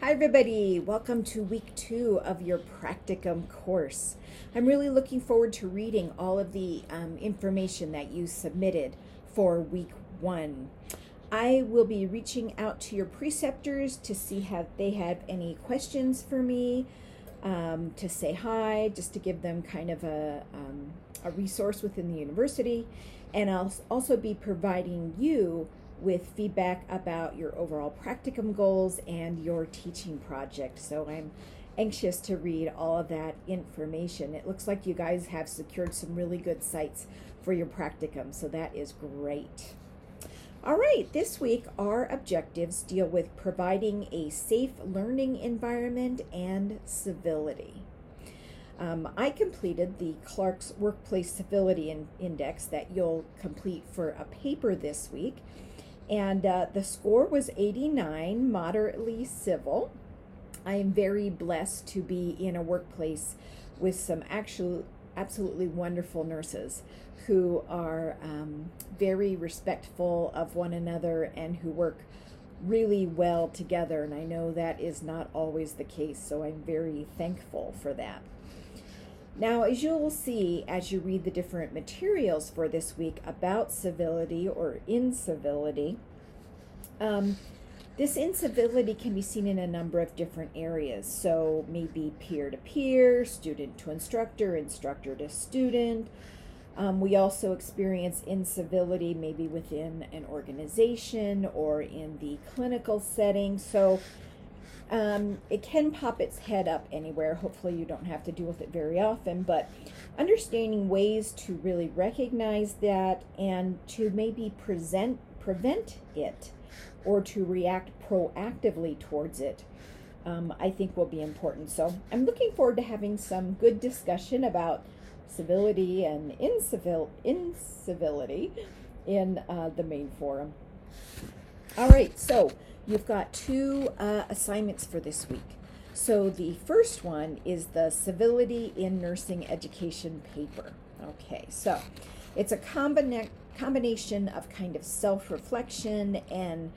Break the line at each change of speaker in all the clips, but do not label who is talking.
Hi everybody, welcome to week 2 of your Practicum course. I'm really looking forward to reading all of the information that you submitted for week 1. I will be reaching out to your preceptors to see if they have any questions for me, to say hi, just to give them kind of a resource within the university. And I'll also be providing you with feedback about your overall practicum goals and your teaching project. So I'm anxious to read all of that information. It looks like you guys have secured some really good sites for your practicum, so that is great. All right, this week our objectives deal with providing a safe learning environment and civility. I completed the Clark's Workplace Civility Index that you'll complete for a paper this week. And the score was 89, moderately civil. I am very blessed to be in a workplace with some absolutely wonderful nurses who are very respectful of one another and who work really well together. And I know that is not always the case, so I'm very thankful for that. Now, as you'll see as you read the different materials for this week about civility or incivility, this incivility can be seen in a number of different areas. So maybe peer-to-peer, student to instructor, instructor to student. We also experience incivility maybe within an organization or in the clinical setting. So it can pop its head up anywhere. Hopefully you don't have to deal with it very often, but understanding ways to really recognize that and to maybe prevent it or to react proactively towards it, I think will be important. So I'm looking forward to having some good discussion about civility and incivility in the main forum. All right, so you've got 2 assignments for this week. So the first one is the Civility in Nursing Education paper. Okay, so it's a combination of kind of self-reflection and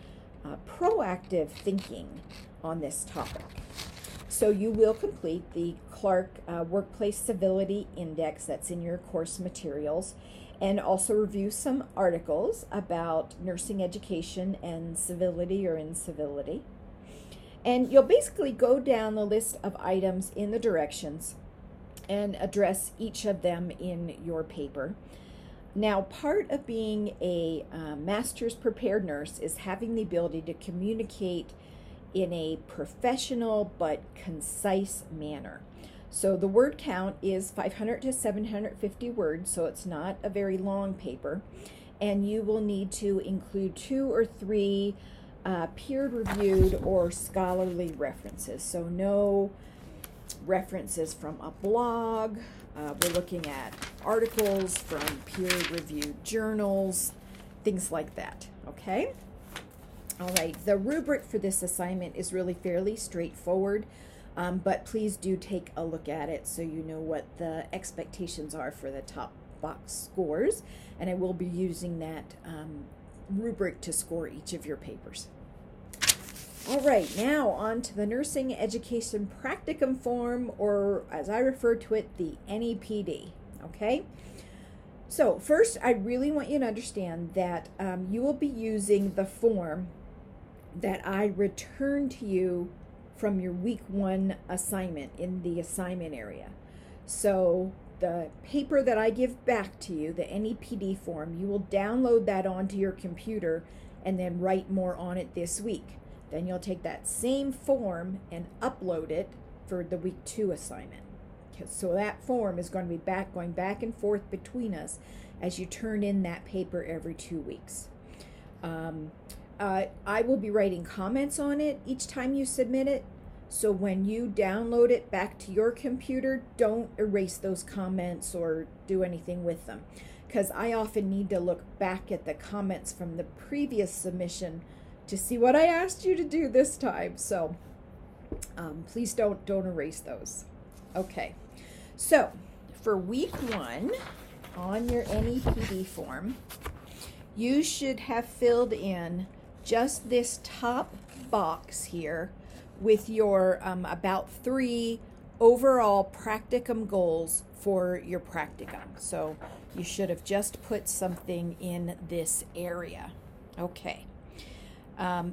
proactive thinking on this topic. So you will complete the Clark Workplace Civility Index that's in your course materials, and also review some articles about nursing education and civility or incivility. And you'll basically go down the list of items in the directions and address each of them in your paper. Now, part of being a master's prepared nurse is having the ability to communicate in a professional but concise manner. So the word count is 500 to 750 words, so it's not a very long paper. And you will need to include 2 or 3 peer-reviewed or scholarly references. So no references from a blog. We're looking at articles from peer-reviewed journals, things like that, okay? All right, the rubric for this assignment is really fairly straightforward, but please do take a look at it so you know what the expectations are for the top box scores, and I will be using that rubric to score each of your papers. All right, now on to the Nursing Education Practicum form, or as I refer to it, the NEPD, okay? So first, I really want you to understand that you will be using the form that I returned to you from your week 1 assignment in the assignment area. So the paper that I give back to you, the NEPD form, you will download that onto your computer and then write more on it this week. Then you'll take that same form and upload it for the week 2 assignment. So that form is going to be going back and forth between us as you turn in that paper every 2 weeks. I will be writing comments on it each time you submit it. So when you download it back to your computer, don't erase those comments or do anything with them, because I often need to look back at the comments from the previous submission to see what I asked you to do this time. So please don't erase those. Okay, so for week 1 on your NEPD form, you should have filled in just this top box here with your about 3 overall practicum goals for your practicum. So you should have just put something in this area. Okay.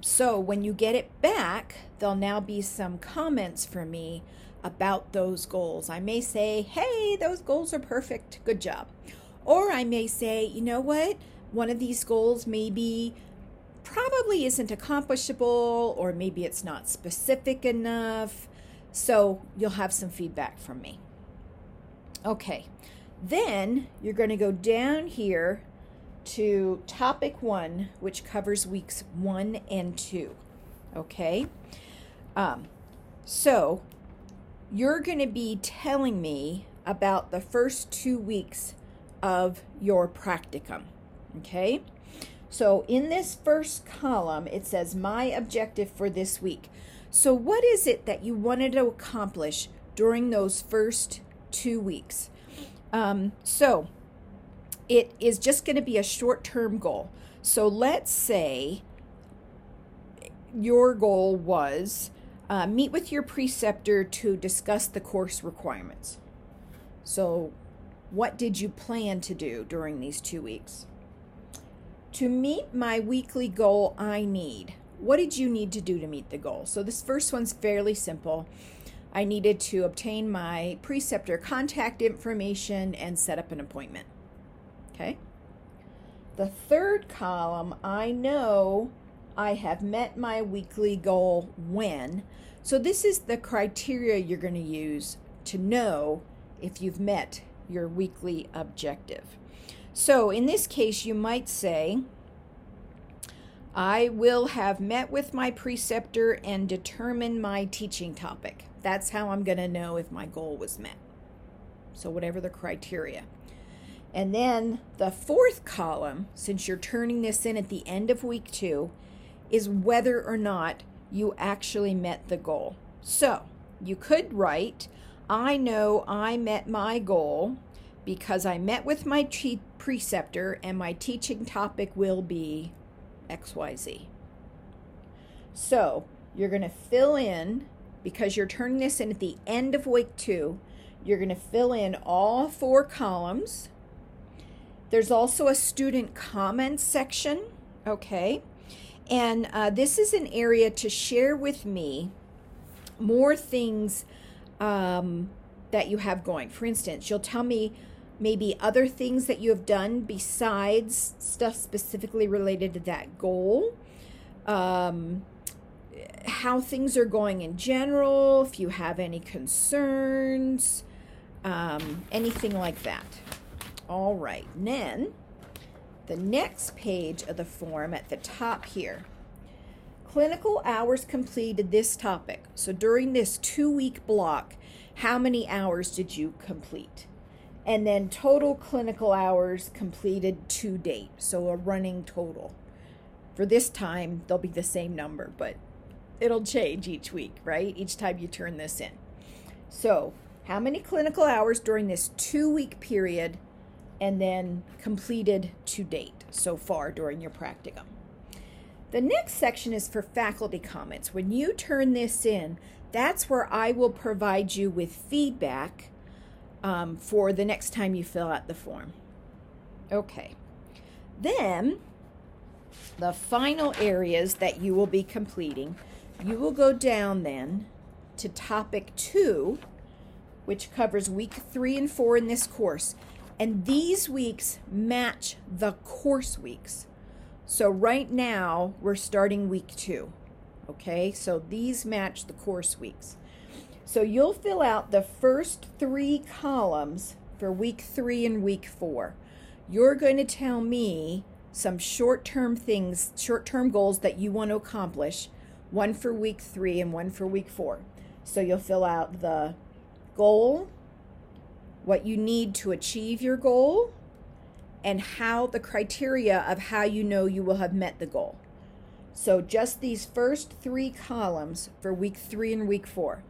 So when you get it back, there'll now be some comments from me about those goals. I may say, hey, those goals are perfect. Good job. Or I may say, you know what? One of these goals probably isn't accomplishable, or maybe it's not specific enough. So you'll have some feedback from me. Okay. Then you're going to go down here to topic 1, which covers weeks 1 and 2. Okay. So you're going to be telling me about the first 2 weeks of your practicum. Okay. So in this first column, it says my objective for this week. So what is it that you wanted to accomplish during those first 2 weeks? So it is just going to be a short-term goal. So let's say your goal was meet with your preceptor to discuss the course requirements. So what did you plan to do during these 2 weeks? To meet my weekly goal, what did you need to do to meet the goal? So this first one's fairly simple. I needed to obtain my preceptor contact information and set up an appointment. Okay. The third column, I know I have met my weekly goal when. So this is the criteria you're going to use to know if you've met your weekly objective. So in this case, you might say, I will have met with my preceptor and determined my teaching topic. That's how I'm going to know if my goal was met. So whatever the criteria. And then the fourth column, since you're turning this in at the end of week 2, is whether or not you actually met the goal. So you could write, I know I met my goal because I met with my preceptor and my teaching topic will be XYZ. So you're going to fill in, because you're turning this in at the end of week 2, you're going to fill in all 4 columns. There's also a student comments section, okay? And this is an area to share with me more things that you have going. For instance, you'll tell me maybe other things that you have done besides stuff specifically related to that goal, how things are going in general, if you have any concerns, anything like that. All right, and then the next page of the form at the top here, clinical hours completed this topic. So during this 2-week block, how many hours did you complete? And then total clinical hours completed to date, so a running total. For this time, they'll be the same number, but it'll change each week, right? Each time you turn this in. So how many clinical hours during this 2-week period, and then completed to date so far during your practicum. The next section is for faculty comments. When you turn this in, that's where I will provide you with feedback for the next time you fill out the form. Okay. Then the final areas that you will be completing, you will go down then to topic 2, which covers week 3 and 4 in this course. And these weeks match the course weeks. So right now, we're starting week 2. Okay, so these match the course weeks. So you'll fill out the first 3 columns for week 3 and week 4. You're going to tell me some short-term things, short-term goals that you want to accomplish, one for week 3 and one for week 4. So you'll fill out the goal, what you need to achieve your goal, and how the criteria of how you know you will have met the goal. So just these first 3 columns for week 3 and week 4.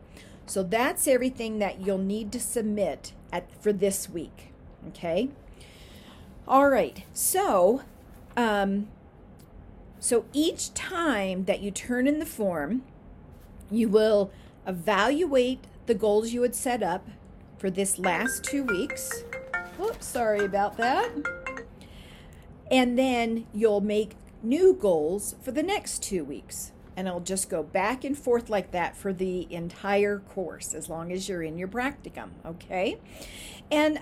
So that's everything that you'll need to submit for this week. Okay? All right. So So each time that you turn in the form, you will evaluate the goals you had set up for this last 2 weeks. Whoops, sorry about that. And then you'll make new goals for the next 2 weeks. And it'll just go back and forth like that for the entire course, as long as you're in your practicum, okay? And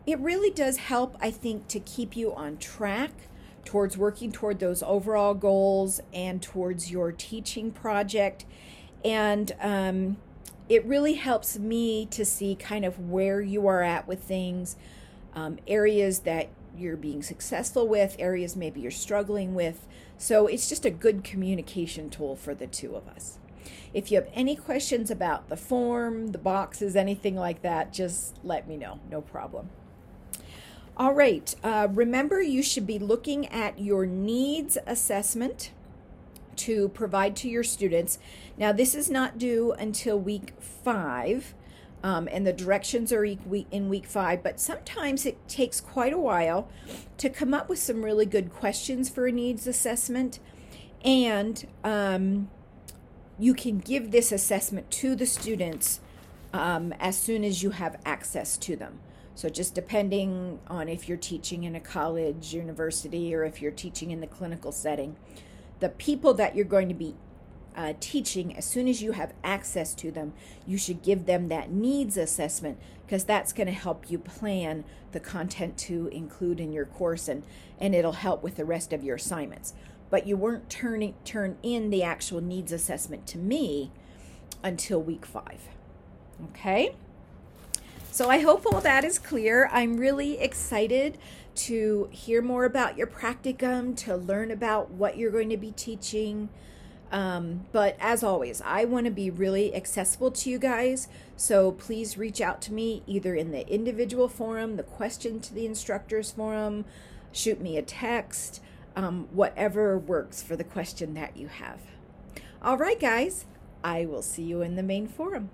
it really does help, I think, to keep you on track towards working toward those overall goals and towards your teaching project. And it really helps me to see kind of where you are at with things, areas that you're being successful with, areas maybe you're struggling with. So it's just a good communication tool for the two of us. If you have any questions about the form, the boxes, anything like that, just let me know. No problem. All right. Remember, you should be looking at your needs assessment to provide to your students. Now, this is not due until week 5. And the directions are in week 5, but sometimes it takes quite a while to come up with some really good questions for a needs assessment. And you can give this assessment to the students as soon as you have access to them. So just depending on if you're teaching in a college, university, or if you're teaching in the clinical setting, the people that you're going to be teaching, as soon as you have access to them, you should give them that needs assessment, because that's going to help you plan the content to include in your course, and it'll help with the rest of your assignments. But you won't turn in the actual needs assessment to me until week 5. Okay? So I hope all that is clear. I'm really excited to hear more about your practicum, to learn about what you're going to be teaching. But as always, I want to be really accessible to you guys, so please reach out to me either in the individual forum, the question to the instructors forum, shoot me a text, whatever works for the question that you have. All right, guys, I will see you in the main forum.